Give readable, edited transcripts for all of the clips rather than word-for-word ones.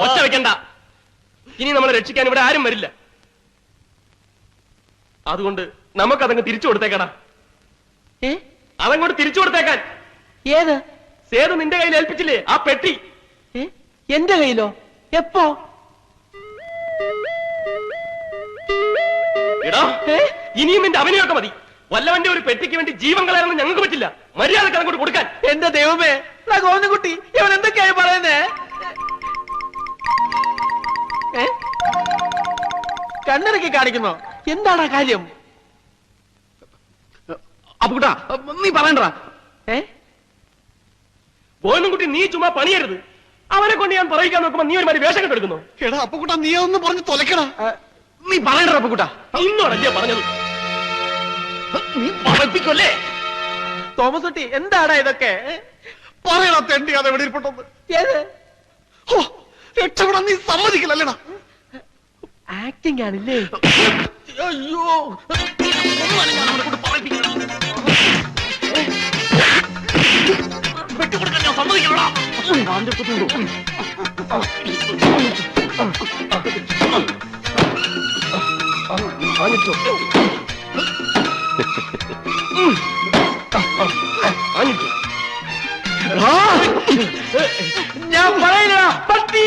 ഒച്ച വെക്കണ്ട. ഇനി നമ്മളെ രക്ഷിക്കാൻ ഇവിടെ ആരും വരില്ല. അതുകൊണ്ട് നമുക്കതങ്ങ് തിരിച്ചു കൊടുത്തേക്കടാ. അതങ്ങോട്ട് തിരിച്ചു കൊടുത്തേക്കാൻ. ഏത്? സേതു നിന്റെ കയ്യിൽ ഏൽപ്പിച്ചില്ലേ ആ പെട്ടി? എന്റെ കയ്യിലോ? എപ്പോ? എടാ, ഇനിയും നിന്റെ അവനെയൊക്കെ മതി. വല്ലവന്റെ ഒരു പെട്ടിക്ക് വേണ്ടി ജീവൻ കളയാനൊന്നും ഞങ്ങൾക്ക് പറ്റില്ല. മര്യാദക്ക് അങ്ങോട്ട് കൊടുക്കാൻ. എന്റെ ദൈവമേ, ഗോവിന്ദൻകുട്ടി ഇവൻ എന്തൊക്കെയായി പറയുന്നേ? കണ്ണിറക്കി കാണിക്കുന്നോ? എന്താടാ കാര്യം? അപ്പുകുട്ടാ, നീ പറയണ്ടാ. ഗോവിന്ദൻകുട്ടി, നീ ചുമ്മാ പണിയരുത്. അവനെ കൊണ്ട് ഞാൻ പറയിക്കാൻ നോക്കുമ്പോ നീ ഒരു മാതിരി വേഷം കെട്ടെടുക്കുന്നു. എടാ അപ്പുകുട്ടാ, നീ ഒന്ന് പറഞ്ഞ് തൊലക്കടാ. നീ പറയണ്ട അപ്പുകുട്ടാ. ഇന്നോടല്ലേ പറഞ്ഞത്? നീ പറയിപ്പിക്കല്ലേ? തോമസ് കുട്ടി, എന്താടാ ഇതൊക്കെ? പറയടാ തെണ്ടി, അത് എവിടെ ഇരിപ്പുണ്ടെന്ന്. ഏത്? രക്ഷപ്പെടാൻ നീ സമ്മതിക്കില്ലല്ലേടാ. ആക്ടിങ് ആണില്ലേ? അയ്യോ, വെട്ടിക്കൊടുക്കാൻ ഞാൻ സമ്മതിക്കണോടാ. ഞാൻ പറയില്ല പട്ടി.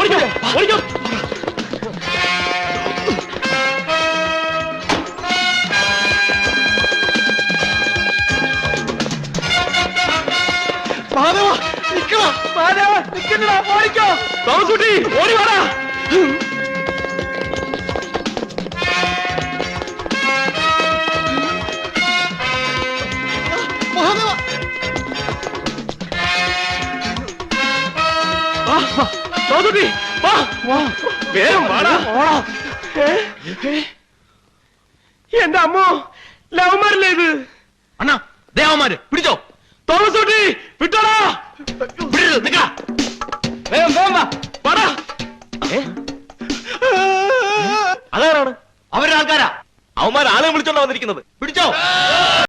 ഓടിക്കോ തോമസുട്ടി, ഓടി വാടാ. തോമസുട്ടി, വേഗം വാടാ. എന്റെ അമ്മോ, ലവന്മാരല്ലേ ഇത്? അണ്ണാ, ദേവന്മാര് പിടിച്ചോ. തോമസുട്ടി വിട്ടോടാ. അതാരാണ്? അവരുടെ ആൾക്കാരാ. അവന്മാർ ആളെ വിളിച്ചോണ്ടാ വന്നിരിക്കുന്നത്.